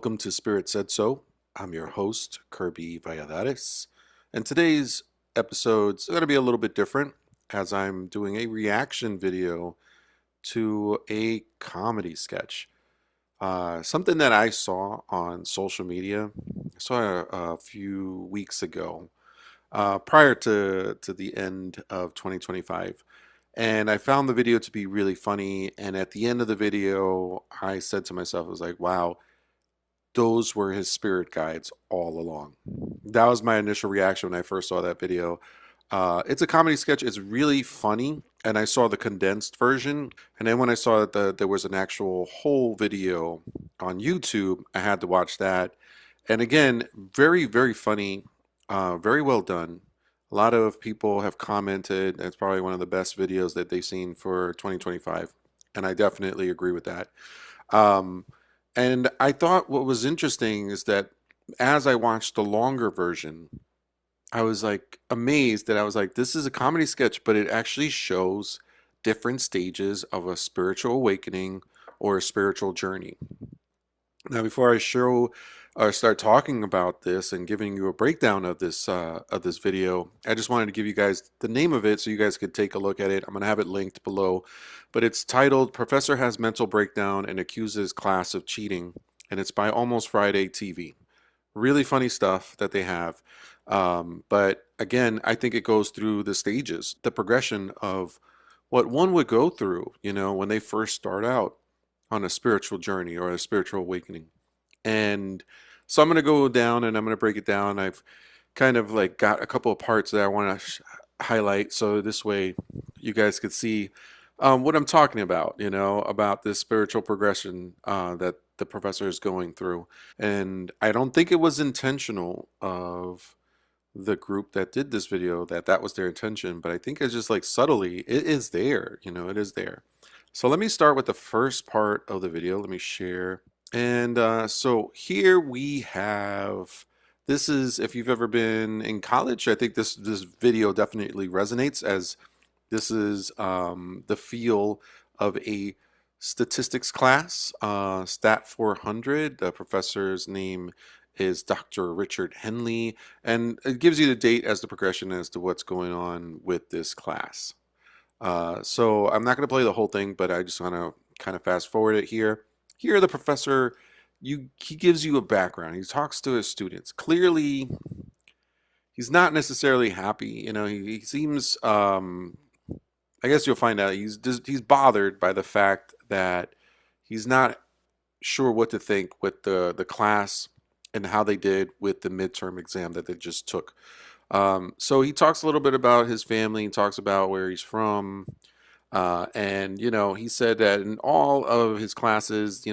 Welcome to Spirit Said So. I'm your host, Kirby Valladares, and today's episode's going to be a little bit different as I'm doing a reaction video to a comedy sketch. Something that I saw on social media, I saw a few weeks ago, prior to the end of 2025. And I found the video to be really funny. And at the end of the video, I said to myself, I was like, wow, those were his spirit guides all along. That was my initial reaction when I first saw that video. It's a comedy sketch. It's really funny, and I saw the condensed version. And then when I saw that there was an actual whole video on YouTube, I had to watch that. And again, very, very funny, very well done. A lot of people have commented it's probably one of the best videos that they've seen for 2025, and I definitely agree with that. Um, and I thought what was interesting is that as I watched the longer version, I was like amazed that I was like, this is a comedy sketch, but it actually shows different stages of a spiritual awakening or a spiritual journey. Now, before I show or start talking about this and giving you a breakdown of this video, I just wanted to give you guys the name of it so you guys could take a look at it. I'm going to have it linked below, but it's titled "Professor Has Mental Breakdown and Accuses Class of Cheating," and it's by Almost Friday TV. Really funny stuff that they have. But again, I think it goes through the stages, the progression of what one would go through, when they first start out on a spiritual journey or a spiritual awakening. And so I'm going to go down and I'm going to break it down. I've kind of like got a couple of parts that I want to highlight so this way you guys could see what I'm talking about, about this spiritual progression that the professor is going through. And I don't think it was intentional of the group that did this video that was their intention, but I think it's just like subtly, it is there, it is there. So let me start with the first part of the video. Let me share. And so here we have, this is, if you've ever been in college, I think this video definitely resonates, as this is the feel of a statistics class, Stat 400. The professor's name is Dr. Richard Henley, and it gives you the date as the progression as to what's going on with this class. So I'm not going to play the whole thing, but I just want to kind of fast forward it here. Here, the professor, he gives you a background. He talks to his students. Clearly, he's not necessarily happy. He seems, I guess you'll find out he's bothered by the fact that he's not sure what to think with the class and how they did with the midterm exam that they just took. So he talks a little bit about his family. He talks about where he's from. And, he said that in all of his classes,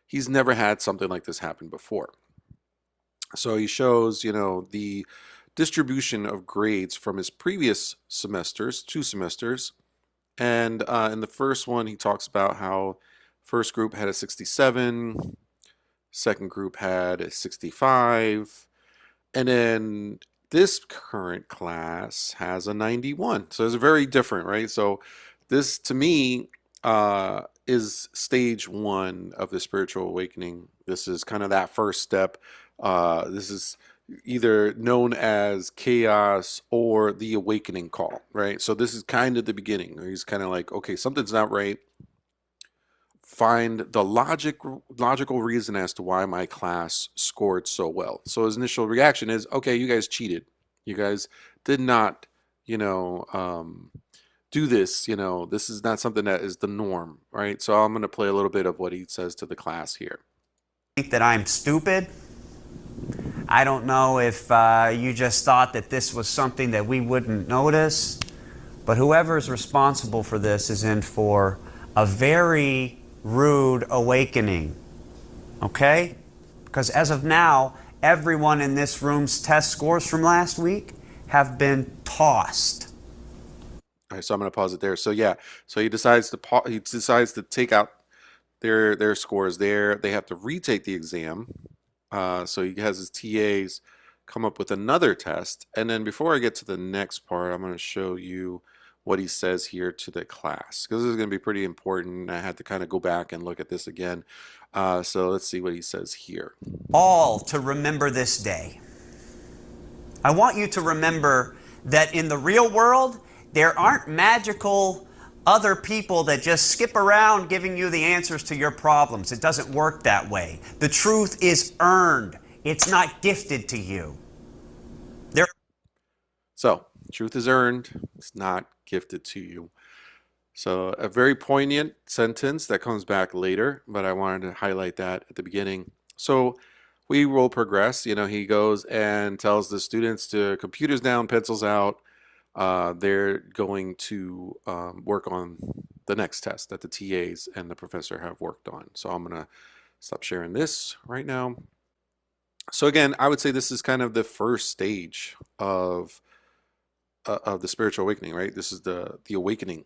he's never had something like this happen before. So he shows, the distribution of grades from his previous semesters, 2 semesters. And in the first one, he talks about how first group had a 67, second group had a 65, and then this current class has a 91. So it's very different, right? So this, to me, is stage one of the spiritual awakening. This is kind of that first step. This is either known as chaos or the awakening call, right? So this is kind of the beginning. He's kind of like, okay, something's not right. Find the logical reason as to why my class scored so well. So his initial reaction is, okay, you guys cheated. You guys did not, do this. This is not something that is the norm, right? So I'm going to play a little bit of what he says to the class here. Think that I'm stupid. I don't know if you just thought that this was something that we wouldn't notice, but whoever is responsible for this is in for a very rude awakening, okay? Because as of now, everyone in this room's test scores from last week have been tossed. All right, so I'm going to pause it there. So yeah, so he decides to take out their scores there. They have to retake the exam. So he has his TAs come up with another test. And then before I get to the next part, I'm going to show you what he says here to the class, because this is going to be pretty important. I had to kind of go back and look at this again. So let's see what he says here. All to remember this day. I want you to remember that in the real world, there aren't magical other people that just skip around giving you the answers to your problems. It doesn't work that way. The truth is earned. It's not gifted to you. So, truth is earned, it's not gifted to you. So, a very poignant sentence that comes back later, but I wanted to highlight that at the beginning. So, we will progress. He goes and tells the students to computers down, pencils out. They're going to work on the next test that the TAs and the professor have worked on. So, I'm going to stop sharing this right now. So, again, I would say this is kind of the first stage of the spiritual awakening, right? This is the awakening.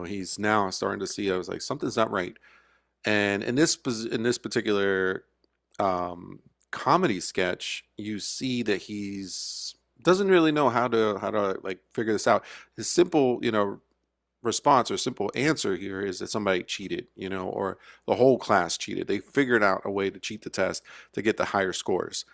He's now starting to see. I was like, something's not right. And in this particular comedy sketch, you see that he's doesn't really know how to like figure this out. His simple, response or simple answer here is that somebody cheated, or the whole class cheated. They figured out a way to cheat the test to get the higher scores.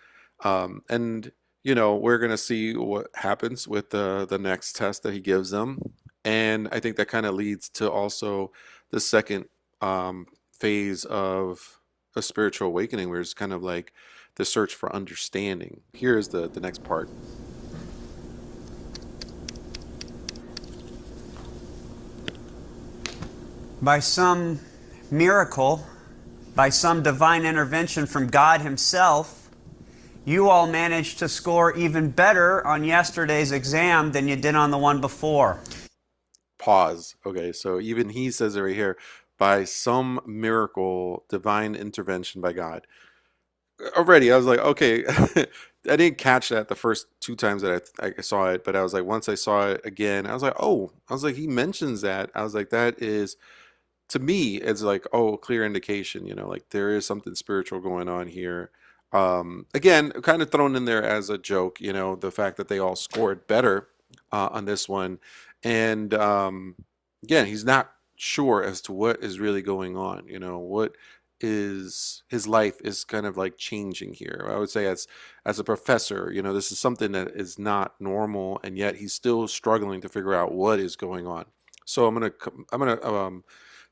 And we're going to see what happens with the next test that he gives them. And I think that kind of leads to also the second phase of a spiritual awakening, where it's kind of like the search for understanding. Here's the next part. By some miracle, by some divine intervention from God Himself, you all managed to score even better on yesterday's exam than you did on the one before. Pause. Okay, so even he says it right here, by some miracle, divine intervention by God. Already, I was like, okay, I didn't catch that the first two times that I saw it, but I was like, once I saw it again, I was like, oh, I was like, he mentions that. I was like, that is, to me, it's like, oh, clear indication, like there is something spiritual going on here. Again, kind of thrown in there as a joke, the fact that they all scored better on this one. And again, he's not sure as to what is really going on, what is his life is kind of like changing here. I would say as a professor, this is something that is not normal, and yet he's still struggling to figure out what is going on. So I'm gonna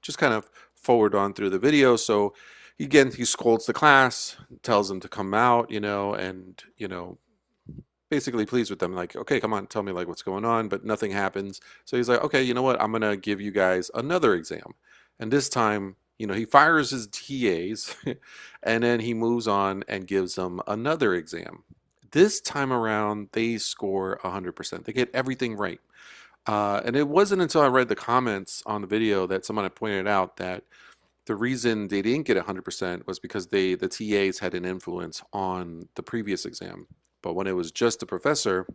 just kind of forward on through the video. So he scolds the class, tells them to come out, and basically pleads with them, like, okay, come on, tell me like what's going on, but nothing happens. So he's like, okay, you know what? I'm gonna give you guys another exam, and this time, he fires his TAs, and then he moves on and gives them another exam. This time around, they score 100%. They get everything right. And it wasn't until I read the comments on the video that someone had pointed out that the reason they didn't get 100% was because the TAs had an influence on the previous exam. But when it was just the professor,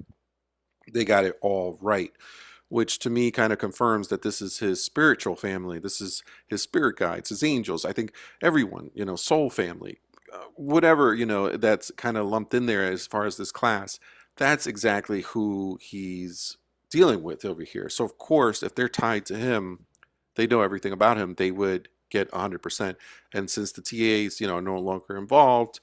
they got it all right, which to me kind of confirms that this is his spiritual family. This is his spirit guides, his angels. I think everyone, soul family, whatever, that's kind of lumped in there as far as this class, that's exactly who he's dealing with over here. So of course, if they're tied to him, they know everything about him, they would get 100%. And since the TAs, are no longer involved,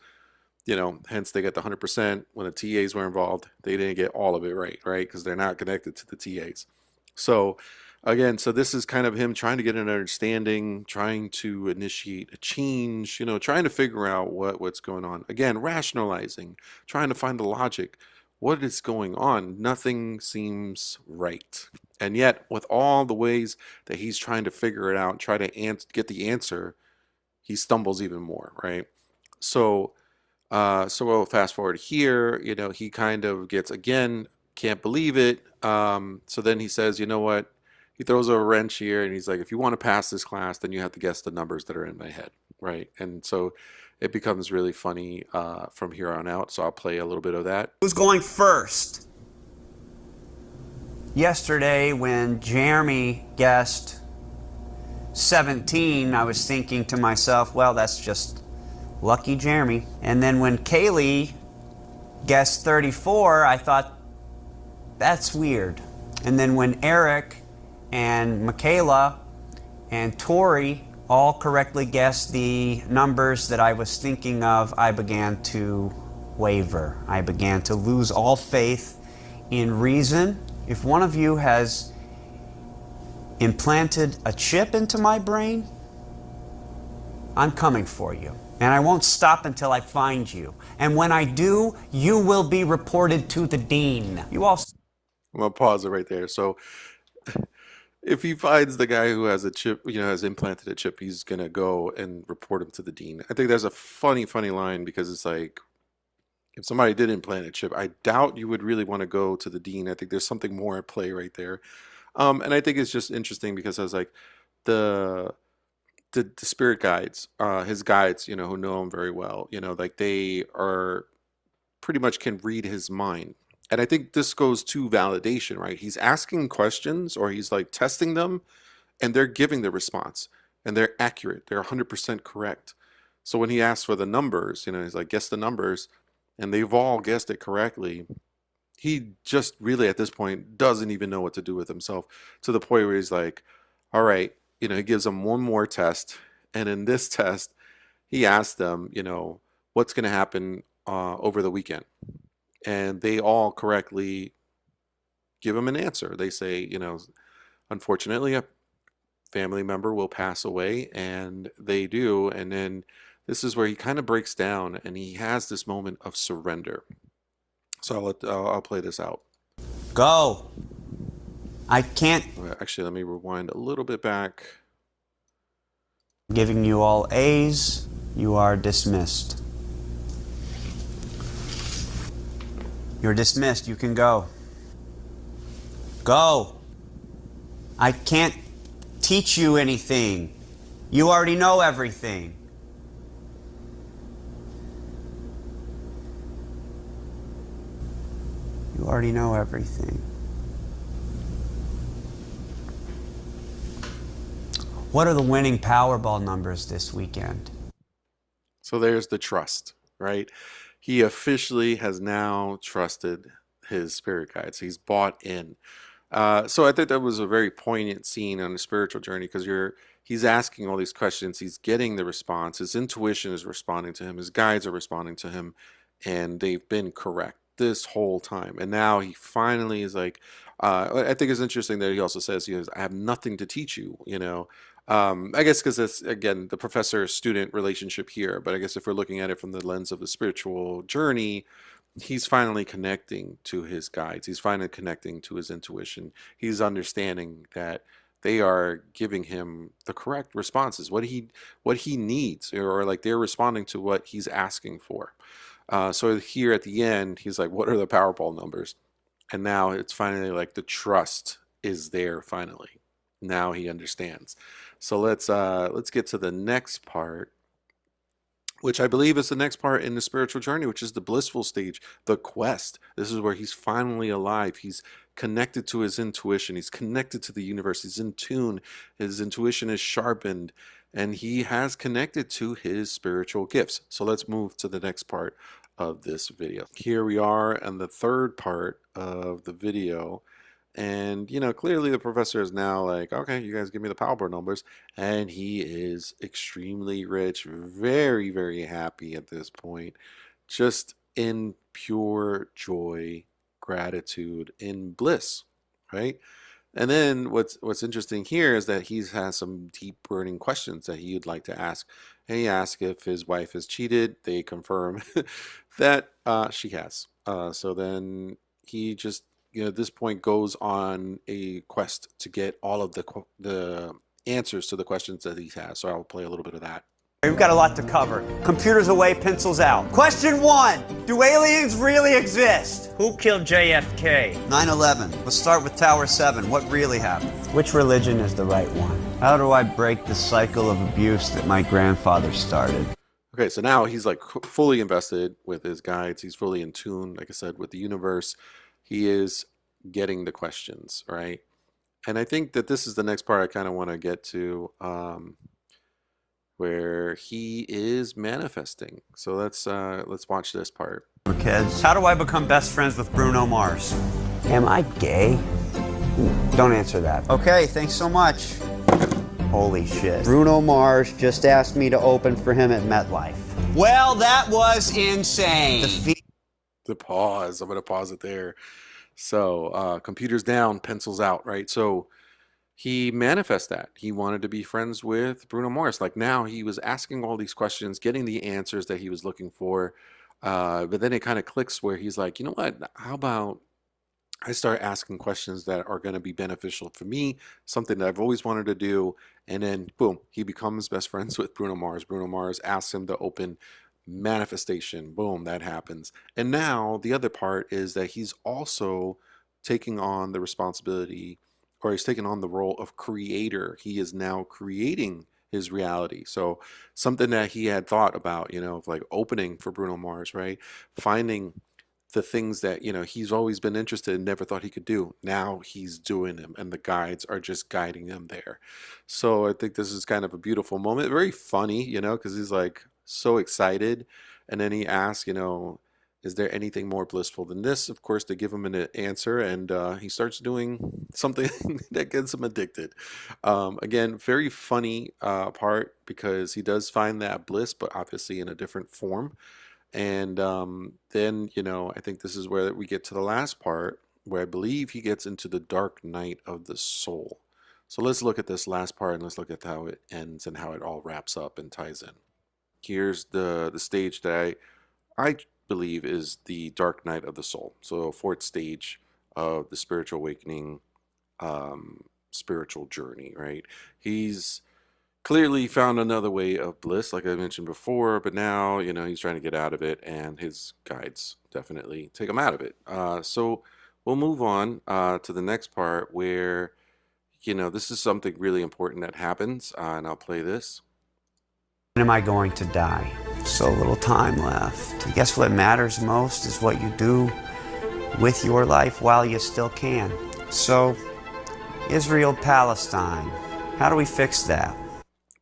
hence they get the 100%. When the TAs were involved, they didn't get all of it right? Because they're not connected to the TAs. So again, so this is kind of him trying to get an understanding, trying to initiate a change, trying to figure out what's going on. Again, rationalizing, trying to find the logic. What is going on? Nothing seems right. And yet, with all the ways that he's trying to figure it out, try to get the answer, he stumbles even more, right? So, so we'll fast forward here. He kind of gets, again, can't believe it. So then he says, you know what? He throws a wrench here, and he's like, if you want to pass this class, then you have to guess the numbers that are in my head, right? And so it becomes really funny from here on out. So I'll play a little bit of that. Who's going first? Yesterday, when Jeremy guessed 17, I was thinking to myself, well, that's just lucky Jeremy. And then when Kaylee guessed 34, I thought, that's weird. And then when Eric and Michaela and Tori all correctly guessed the numbers that I was thinking of, I began to waver. I began to lose all faith in reason. If one of you has implanted a chip into my brain, I'm coming for you. And I won't stop until I find you. And when I do, you will be reported to the dean. You all. I'm gonna pause it right there. So if he finds the guy who has a chip, has implanted a chip, he's gonna go and report him to the dean. I think that's a funny, funny line because it's like, if somebody did implant a chip, I doubt you would really want to go to the dean. I think there's something more at play right there. And I think it's just interesting because I was like, the the spirit guides, his guides, who know him very well, like they are pretty much can read his mind. And I think this goes to validation, right? He's asking questions or he's like testing them and they're giving the response and they're accurate. They're 100% correct. So when he asks for the numbers, he's like, guess the numbers, and they've all guessed it correctly. He just really at this point doesn't even know what to do with himself to the point where he's like, all right, he gives them one more test. And in this test, he asks them, what's going to happen over the weekend. And they all correctly give him an answer. They say, unfortunately, a family member will pass away, and they do. And then this is where he kind of breaks down and he has this moment of surrender. So I'll play this out. Go. I can't. Actually, let me rewind a little bit back. Giving you all A's, you are dismissed. You're dismissed. You can go. Go. I can't teach you anything. You already know everything. You already know everything. What are the winning Powerball numbers this weekend? So there's the trust, right? He officially has now trusted his spirit guides. He's bought in. So I think that was a very poignant scene on the spiritual journey because he's asking all these questions. He's getting the response. His intuition is responding to him. His guides are responding to him, and they've been correct this whole time. And now he finally is like, I think it's interesting that he also says, he goes, I have nothing to teach you, I guess because that's, again, the professor-student relationship here. But I guess if we're looking at it from the lens of the spiritual journey, he's finally connecting to his guides. He's finally connecting to his intuition. He's understanding that they are giving him the correct responses, what he needs, or like they're responding to what he's asking for. So here at the end, he's like, what are the Powerball numbers? And now it's finally like the trust is there finally. Now he understands. So let's get to the next part, which I believe is the next part in the spiritual journey, which is the blissful stage, the quest. This is where he's finally alive. He's connected to his intuition. He's connected to the universe. He's in tune. His intuition is sharpened, and he has connected to his spiritual gifts. So let's move to the next part of this video. Here we are in the third part of the video. And, clearly the professor is now like, okay, you guys give me the Powerball numbers. And he is extremely rich, very, very happy at this point, just in pure joy, gratitude, in bliss, right? And then what's interesting here is that he has some deep burning questions that he'd like to ask. And he asks if his wife has cheated. They confirm that she has. So then he just, at this point goes on a quest to get all of the answers to the questions that he has. So I'll play a little bit of that. We've got a lot to cover. Computers away, pencils out. Question 1. Do aliens really exist? Who killed JFK? 9/11. Let's start with Tower 7. What really happened? Which religion is the right one? How do I break the cycle of abuse that my grandfather started? Okay, so now he's like fully invested with his guides. He's fully in tune, like I said, with the universe. He is getting the questions, right? And I think that this is the next part I kind of want to get to, where he is manifesting. So let's watch this part. Kids, how do I become best friends with Bruno Mars? Am I gay? Don't answer that. Okay, thanks so much. Holy shit. Bruno Mars just asked me to open for him at MetLife. Well, that was insane. The pause. I'm going to pause it there. So, computers down, pencils out, right? So, he manifests that. He wanted to be friends with Bruno Mars. Like now, he was asking all these questions, getting the answers that he was looking for. But then it kind of clicks where he's like, you know what? How about I start asking questions that are going to be beneficial for me, something that I've always wanted to do. And then, boom, he becomes best friends with Bruno Mars. Bruno Mars asks him to open manifestation. Boom, that happens. And now the other part is that he's also taking on the responsibility, or he's taking on the role of creator. He is now creating his reality. So something that he had thought about, of like opening for Bruno Mars, right? Finding the things that he's always been interested in, never thought he could do, now he's doing them, and the guides are just guiding them there. So I think this is kind of a beautiful moment, very funny, because he's like so excited, and then he asks, is there anything more blissful than this? Of course they give him an answer, and he starts doing something that gets him addicted. Again, very funny part, because he does find that bliss, but obviously in a different form. And then, I think this is where we get to the last part, where I believe he gets into the dark night of the soul. So let's look at this last part, and let's look at how it ends and how it all wraps up and ties in. Here's the stage that I believe is the dark night of the soul. So fourth stage of the spiritual awakening, spiritual journey, right? He's clearly found another way of bliss, like I mentioned before, but now, he's trying to get out of it, and his guides definitely take him out of it. So we'll move on to the next part where, this is something really important that happens, and I'll play this. When am I going to die? So little time left. I guess what matters most is what you do with your life while you still can. So, Israel, Palestine, how do we fix that?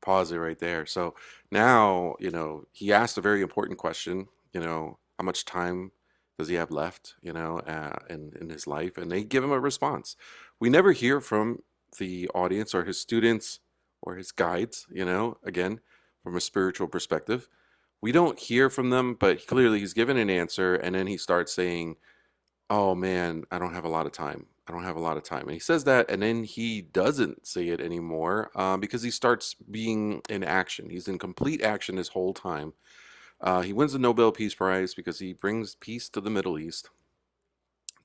Pause it right there. So now, he asked a very important question, how much time does he have left, in his life? And they give him a response. We never hear from the audience or his students or his guides, again, from a spiritual perspective. We don't hear from them, but clearly he's given an answer, and then he starts saying, oh man, I don't have a lot of time. I don't have a lot of time. And he says that, and then he doesn't say it anymore because he starts being in action. He's in complete action this whole time. He wins the Nobel Peace Prize because he brings peace to the Middle East.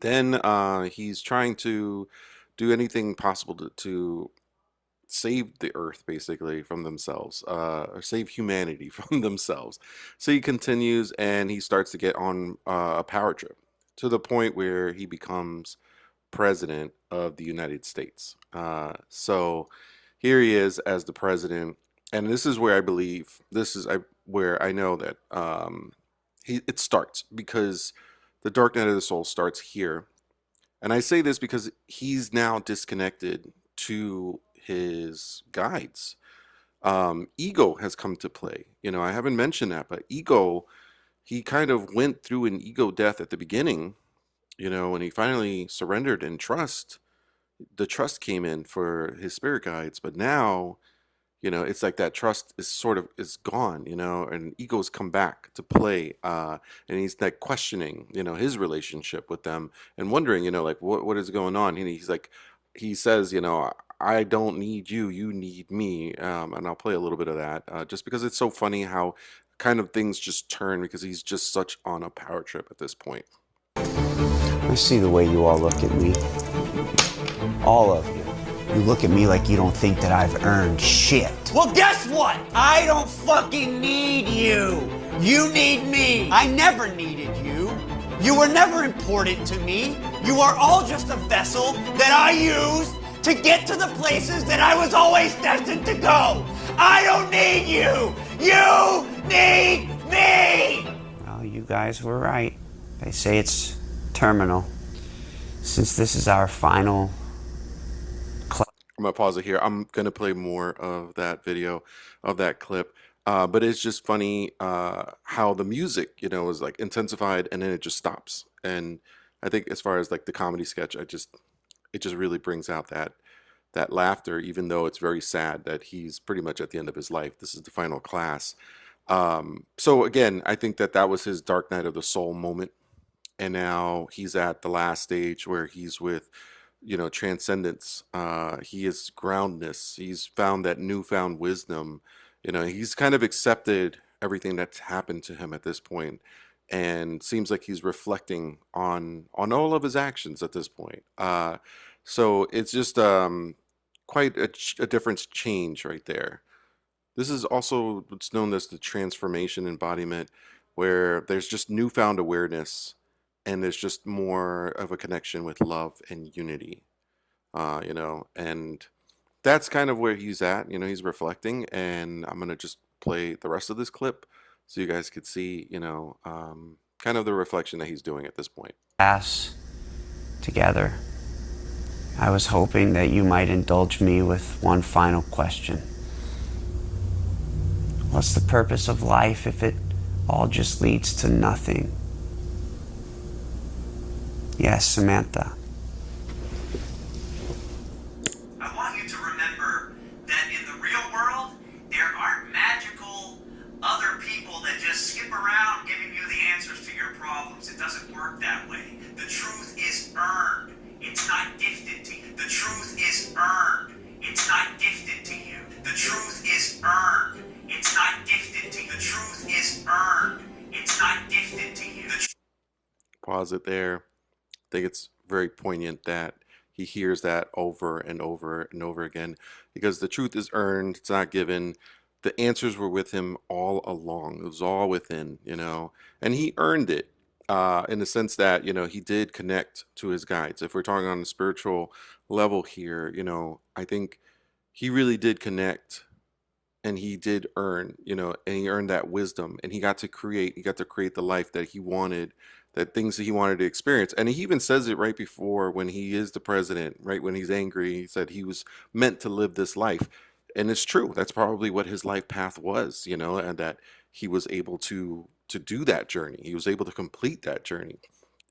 Then he's trying to do anything possible to save the earth, basically, from themselves, or save humanity from themselves. So he continues, and he starts to get on a power trip, to the point where he becomes president of the United States. So here he is as the president, and this is where I believe, where I know that it starts, because the dark night of the soul starts here. And I say this because he's now disconnected to his guides. Ego has come to play. I haven't mentioned that, but ego, he kind of went through an ego death at the beginning, when he finally surrendered and the trust came in for his spirit guides. But now, it's like that trust is gone, and ego's come back to play. And he's like questioning, his relationship with them, and wondering, like, what is going on? And he says, I don't need you, you need me. And I'll play a little bit of that, just because it's so funny how kind of things just turn, because he's just such on a power trip at this point. I see the way you all look at me. All of you. You look at me like you don't think that I've earned shit. Well, guess what? I don't fucking need you. You need me. I never needed you. You were never important to me. You are all just a vessel that I use to get to the places that I was always destined to go. I don't need you. You need me. Well, you guys were right. They say it's terminal. Since this is our final I'm gonna pause it here. I'm gonna play more of that video, of that clip. But it's just funny how the music, is like intensified, and then it just stops. And I think as far as like the comedy sketch, it just really brings out that laughter, even though it's very sad that he's pretty much at the end of his life. This is the final class. So again, I think that that was his dark night of the soul moment, and now he's at the last stage where he's with, transcendence. He is groundness. He's found that newfound wisdom. He's kind of accepted everything that's happened to him at this point, and seems like he's reflecting on all of his actions at this point. So it's just quite a different change right there. This is also what's known as the transformation embodiment, where there's just newfound awareness and there's just more of a connection with love and unity, and that's kind of where he's at. He's reflecting, and I'm going to just play the rest of this clip so you guys could see, kind of the reflection that he's doing at this point. Class together, I was hoping that you might indulge me with one final question. What's the purpose of life if it all just leads to nothing? Yes, Samantha. I want you to remember that in the real world, there aren't magical other people that just skip around giving you the answers to your problems. It doesn't work that way. The truth is earned. It's not gifted to you. The truth is earned. It's not gifted to you. The truth is earned. It's not gifted to you. The truth is earned. It's not gifted to you. Pause it there. I think it's very poignant that he hears that over and over and over again, because the truth is earned, it's not given. The answers were with him all along. It was all within, and he earned it, in the sense that, he did connect to his guides. If we're talking on a spiritual level here, I think he really did connect, and he did earn, and he earned that wisdom, and he got to create the life that he wanted, that things that he wanted to experience. And he even says it right before, when he is the president, right when he's angry, he said he was meant to live this life. And it's true. That's probably what his life path was, and that he was able to do that journey. He was able to complete that journey.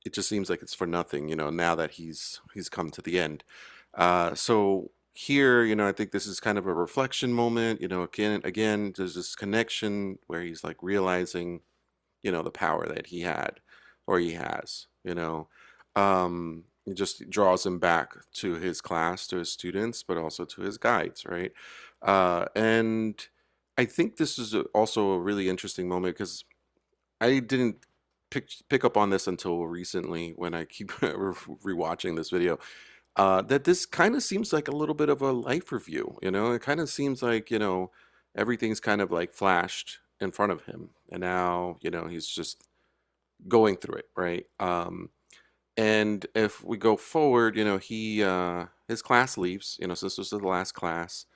It just seems like it's for nothing, now that he's come to the end. So here, I think this is kind of a reflection moment. Again, there's this connection where he's like realizing, the power that he had, or he has. It just draws him back to his class, to his students, but also to his guides, right? And I think this is also a really interesting moment, because I didn't pick up on this until recently, when I keep rewatching this video, that this kind of seems like a little bit of a life review. It kind of seems like, everything's kind of like flashed in front of him, and now, he's just going through it, right? And if we go forward, he his class leaves, so this was the last class,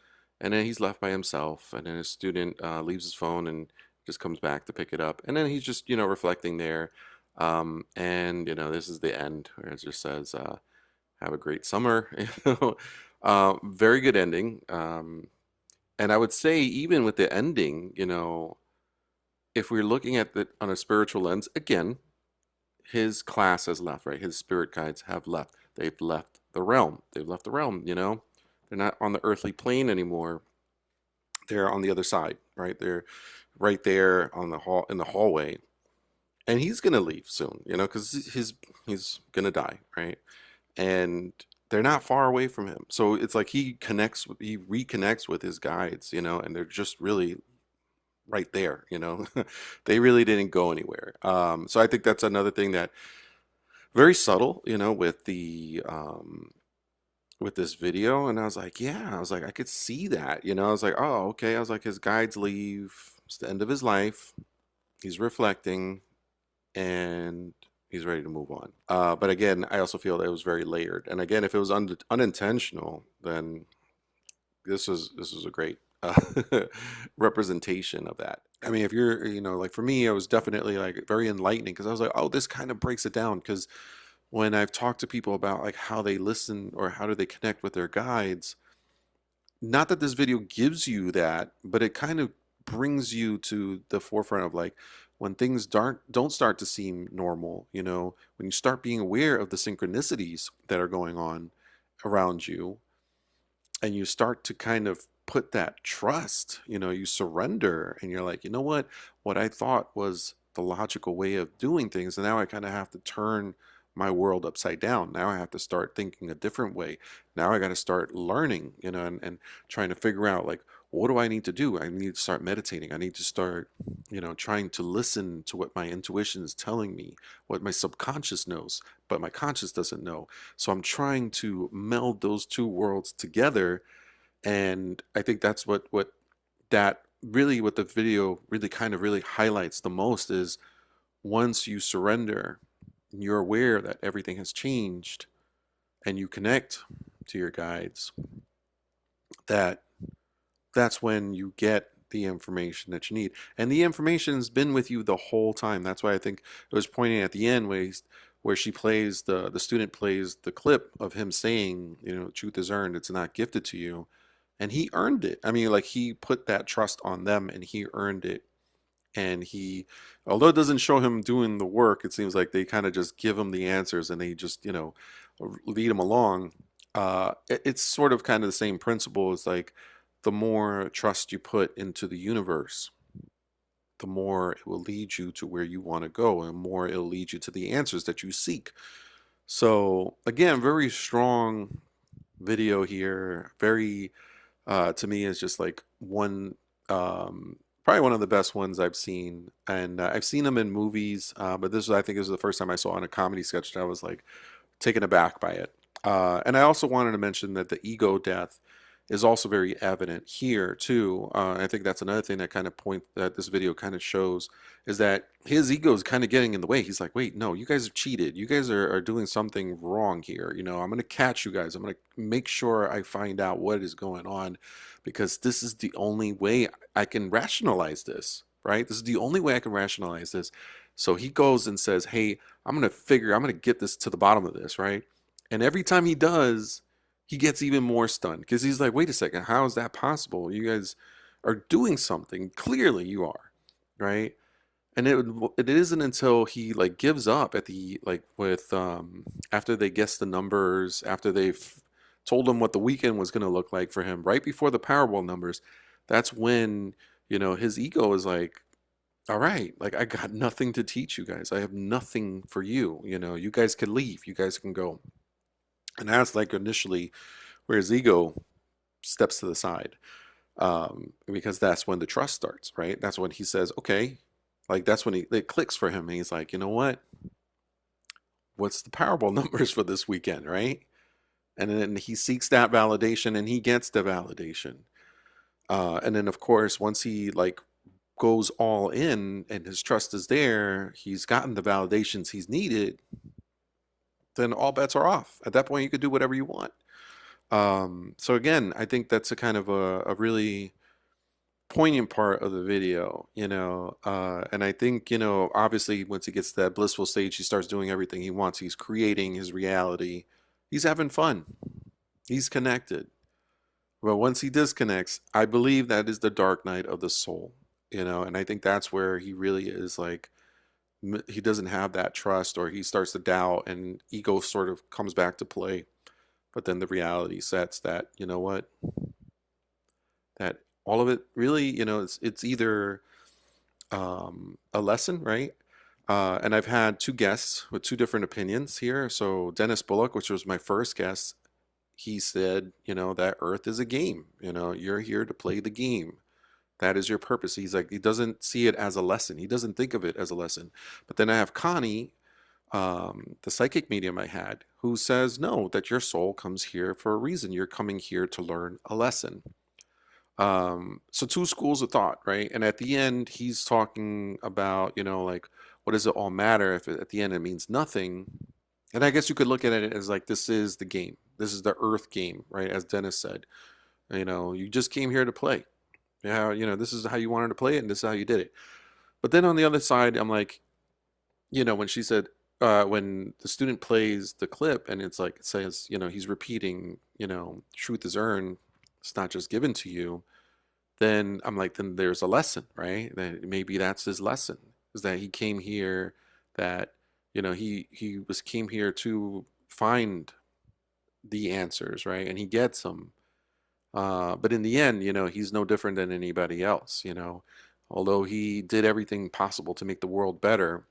and then he's left by himself, and then his student leaves his phone and just comes back to pick it up, and then he's just, reflecting there. And this is the end, where it just says, have a great summer. Very good ending. And I would say, even with the ending, if we're looking at it on a spiritual lens, again, his class has left, right? His spirit guides have left. They've left the realm. They've left the realm, They're not on the earthly plane anymore. They're on the other side, right? They're right there on the hall, in the hallway. And he's gonna leave soon, because he's gonna die, right? And they're not far away from him. So it's like he reconnects with his guides, and they're just really right there, They really didn't go anywhere. So I think that's another thing that very subtle, with this video. And I was like, yeah, I was like, I could see that, I was like, oh, okay. I was like, his guides leave. It's the end of his life. He's reflecting, and he's ready to move on. But again, I also feel that it was very layered. And again, if it was unintentional, then this was a great representation of that. I mean, if you're, like for me, it was definitely like very enlightening, because I was like, oh, this kind of breaks it down. Because when I've talked to people about like how they listen, or how do they connect with their guides, not that this video gives you that, but it kind of brings you to the forefront of like, when things don't start to seem normal, when you start being aware of the synchronicities that are going on, around you, and you start to kind of put that trust, you surrender, and you're like, you know what I thought was the logical way of doing things, and now I kind of have to turn my world upside down. Now I have to start thinking a different way. Now I got to start learning, and trying to figure out, like, what do I need to do? I need to start meditating. I need to start, trying to listen to what my intuition is telling me, what my subconscious knows, but my conscious doesn't know. So I'm trying to meld those two worlds together, and I think that's what the video really kind of really highlights the most is, once you surrender, you're aware that everything has changed, and you connect to your guides, that that's when you get the information that you need. And the information's been with you the whole time. That's why I think it was pointing at the end where she plays the student plays the clip of him saying, truth is earned, it's not gifted to you. And he earned it. I mean, like, he put that trust on them and he earned it. And although it doesn't show him doing the work, it seems like they kind of just give him the answers and they just, lead him along. It's sort of kind of the same principle. It's like, the more trust you put into the universe, the more it will lead you to where you want to go, and more it'll lead you to the answers that you seek. So again, very strong video here. Very, to me, is just like probably one of the best ones I've seen. And I've seen them in movies, but I think this was the first time I saw in a comedy sketch that I was like taken aback by it. And I also wanted to mention that the ego death is also very evident here too. I think that's another thing that this video kind of shows, is that his ego is kind of getting in the way. He's like, wait, no, you guys have cheated. You guys are doing something wrong here. I'm going to catch you guys. I'm going to make sure I find out what is going on, because this is the only way I can rationalize this, right? This is the only way I can rationalize this. So he goes and says, hey, I'm going to get this to the bottom of this, right? And every time he does, he gets even more stunned, because he's like, wait a second, how is that possible? You guys are doing something. Clearly you are, right? And it isn't until he like gives up at the like with after they guess the numbers, after they've told him what the weekend was going to look like for him, right before the Powerball numbers, that's when, his ego is like, all right, like, I got nothing to teach you guys. I have nothing for you. You guys can leave. You guys can go. And that's like initially where his ego steps to the side, because that's when the trust starts, right? That's when he says, okay, like, that's when it clicks for him. And he's like, you know what? What's the Powerball numbers for this weekend, right? And then he seeks that validation and he gets the validation. And then, of course, once he like goes all in and his trust is there, he's gotten the validations he's needed, then all bets are off. At that point, you could do whatever you want. So again, I think that's a kind of a really poignant part of the video, and I think, obviously once he gets to that blissful stage, he starts doing everything he wants. He's creating his reality. He's having fun. He's connected. But once he disconnects, I believe that is the dark night of the soul, and I think that's where he really is like, he doesn't have that trust, or he starts to doubt, and ego sort of comes back to play. But then the reality sets that, that all of it really, it's either a lesson, right? And I've had two guests with two different opinions here. So Dennis Bullock, which was my first guest, he said, that Earth is a game. You're here to play the game. That is your purpose. He's like, he doesn't see it as a lesson. He doesn't think of it as a lesson. But then I have Connie, the psychic medium I had, who says, no, that your soul comes here for a reason. You're coming here to learn a lesson. So two schools of thought, right? And at the end, he's talking about, like, what does it all matter if at the end it means nothing? And I guess you could look at it as like, this is the game. This is the Earth game, right? As Dennis said, you just came here to play. Yeah, this is how you wanted to play it, and this is how you did it. But then on the other side, I'm like, when she said, when the student plays the clip and it's like, it says, he's repeating, truth is earned, it's not just given to you, then I'm like, then there's a lesson, right? That maybe that's his lesson, is that he came here, that, he came here to find the answers, right? And he gets them. But in the end, he's no different than anybody else. Although he did everything possible to make the world better,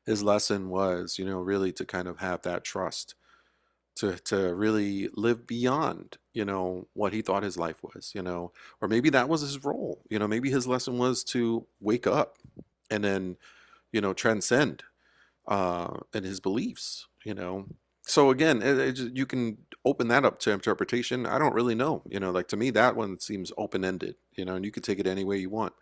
his lesson was, really to kind of have that trust, to really live beyond, what he thought his life was, or maybe that was his role. Maybe his lesson was to wake up and then, transcend and his beliefs. So again, you can open that up to interpretation. I don't really know. Like to me, that one seems open-ended, and you could take it any way you want.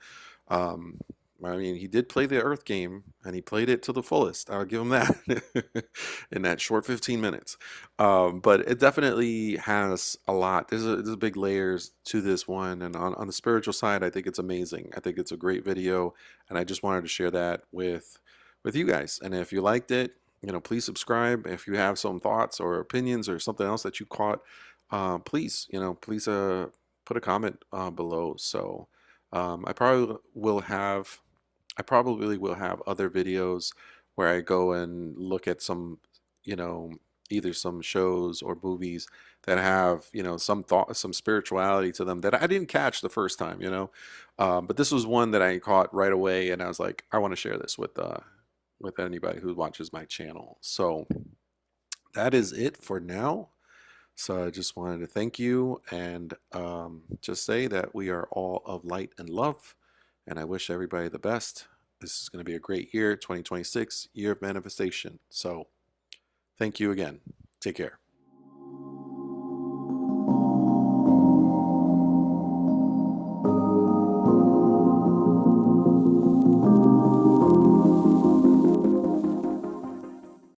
Um, I mean, he did play the Earth game, and he played it to the fullest. I'll give him that in that short 15 minutes. But it definitely has a lot. There's big layers to this one, and on the spiritual side, I think it's amazing. I think it's a great video, and I just wanted to share that with you guys. And if you liked it, please subscribe. If you have some thoughts or opinions or something else that you caught, please put a comment below. So I probably will have other videos where I go and look at some, you know, either some shows or movies that have, some thought, some spirituality to them that I didn't catch the first time. But this was one that I caught right away, and I was like, I want to share this with anybody who watches my channel. So that is it for now. So I just wanted to thank you and just say that we are all of light and love, and I wish everybody the best. This is going to be a great year, 2026, year of manifestation. So thank you again. Take care.